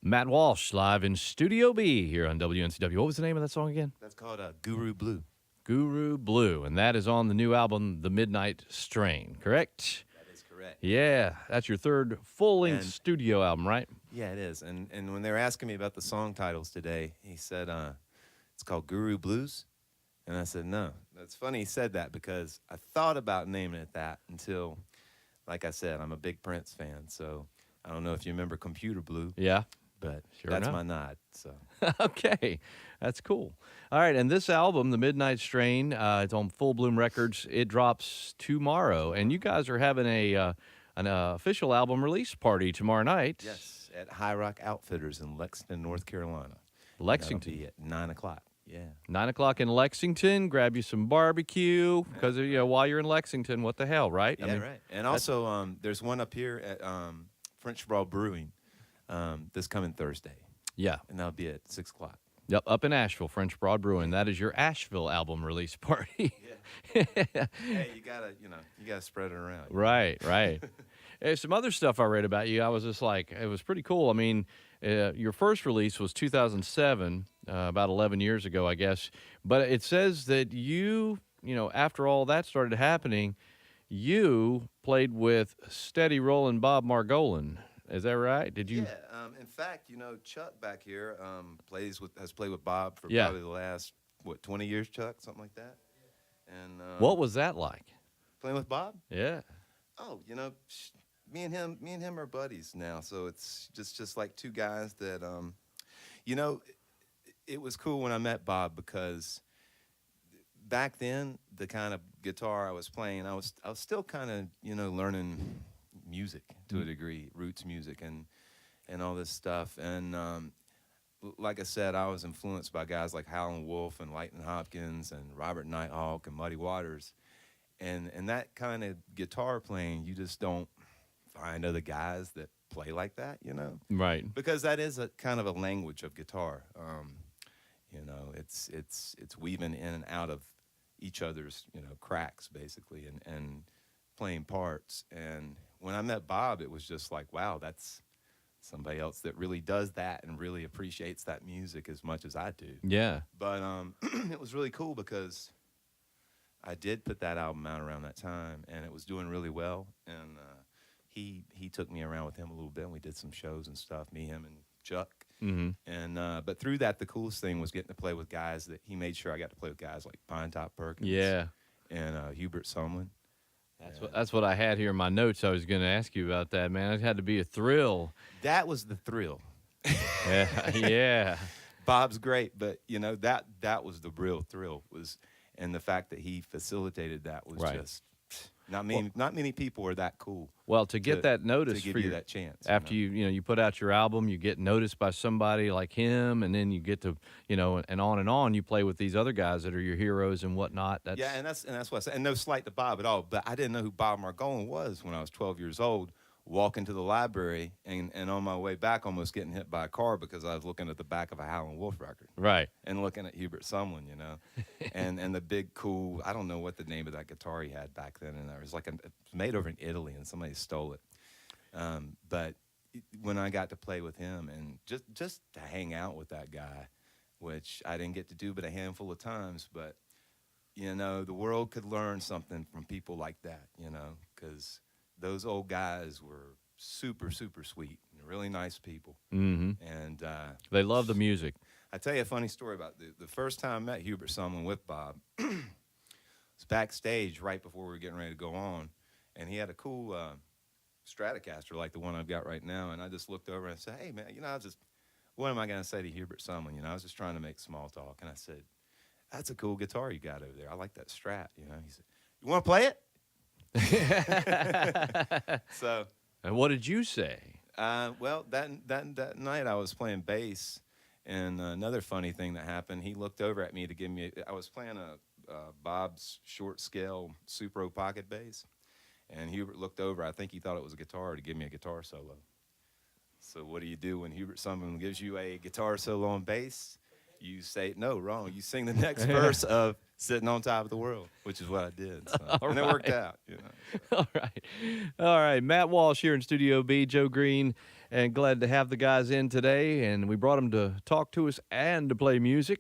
Matt Walsh live in Studio B here on WNCW. What was the name of that song again? That's called Guru Blue. Guru Blue, and that is on the new album, The Midnight Strain, correct? That is correct. Yeah, that's your third full-length And- studio album, right? Yeah, it is. And when they were asking me about the song titles today, he said it's called Guru Blues. And I said, no. That's funny he said that because I thought about naming it that until, like I said, I'm a big Prince fan. So I don't know if you remember Computer Blue, Yeah. but Sure that's enough. my nod. So Okay, that's cool. All right, and this album, The Midnight Strain, it's on Full Bloom Records. It drops tomorrow, and you guys are having an official album release party tomorrow night. yes, at High Rock Outfitters in Lexington, North Carolina. Lexington. That'll be at 9 o'clock. Yeah. 9 o'clock in Lexington. Grab you some barbecue because while you're in Lexington, what the hell, right? Yeah, right. And also, there's one up here at French Brawl Brewing this coming Thursday, Yeah. and that'll be at 6 o'clock. Yep, up in Asheville, French Broad Brewing. That is your Asheville album release party. Hey, you gotta spread it around. Right. There's some other stuff I read about you. I was just like, it was pretty cool. I mean, your first release was 2007, about 11 years ago, I guess. But it says that you after all that started happening, you played with Steady Rollin' Bob Margolin. Is that right? Did you? Yeah. In fact, Chuck back here has played with Bob for Yeah. probably the last 20 years, Chuck, something like that. And What was that like? playing with Bob? Yeah. Oh, me and him are buddies now. So it's just like two guys that it was cool when I met Bob because back then the kind of guitar I was playing, I was still kind of learning music to a degree, roots music and all this stuff. And like I said, I was influenced by guys like Howlin' Wolf and Lightnin' Hopkins and Robert Nighthawk and Muddy Waters. And that kind of guitar playing, you just don't find other guys that play like that, Right. because that is a kind of a language of guitar. It's weaving in and out of each other's cracks basically and playing parts. And when I met Bob, it was just like, wow, that's somebody else that really does that and really appreciates that music as much as I do. Yeah. But it was really cool because I did put that album out around that time, and it was doing really well. And he took me around with him a little bit, and we did some shows and stuff, me, him, and Chuck. Mm-hmm. And but through that, the coolest thing was getting to play with guys that he made sure I got to play with guys like Pine Top Perkins, Yeah. and Hubert Sumlin. That's what I had here in my notes. I was going to ask you about that, man. It had to be a thrill. That was the thrill. Yeah. Bob's great, but that was the real thrill and the fact that he facilitated that was Right. just not many people are that cool. Well, to get that notice to give for you your, that chance after you put out your album, you get noticed by somebody like him, and then you get to and on you play with these other guys that are your heroes and whatnot. That's Yeah, and that's what I said. And no slight to Bob at all, but I didn't know who Bob Margolin was when I was 12 years old, walking to the library and on my way back almost getting hit by a car because I was looking at the back of a Howlin' Wolf record. right. And looking at Hubert Sumlin, and the big cool, I don't know what the name of that guitar he had back then, and it was it was made over in Italy, and somebody stole it. But when I got to play with him and just to hang out with that guy, which I didn't get to do but a handful of times, but the world could learn something from people like that, because those old guys were super, super sweet and really nice people. Mm-hmm. And They love the music. I tell you a funny story about the first time I met Hubert Sumlin with Bob. It was backstage right before we were getting ready to go on, and he had a cool Stratocaster like the one I've got right now. And I just looked over and I said, "Hey, man, what am I going to say to Hubert Sumlin? I was just trying to make small talk." And I said, "That's a cool guitar you got over there. I like that Strat." He said, "You want to play it?" So, And what did you say? well, that night I was playing bass, and another funny thing that happened, he looked over at me to give me. I was playing a Bob's short scale Supro pocket bass, and Hubert looked over. I think he thought it was a guitar to give me a guitar solo. So what do you do when Hubert Sumlin gives you a guitar solo on bass? You say, no, wrong. You sing the next verse of Sitting on Top of the World, which is what I did. So. And it worked out. All right. Matt Walsh here in Studio B, Joe Greene, and glad to have the guys in today. And we brought them to talk to us and to play music.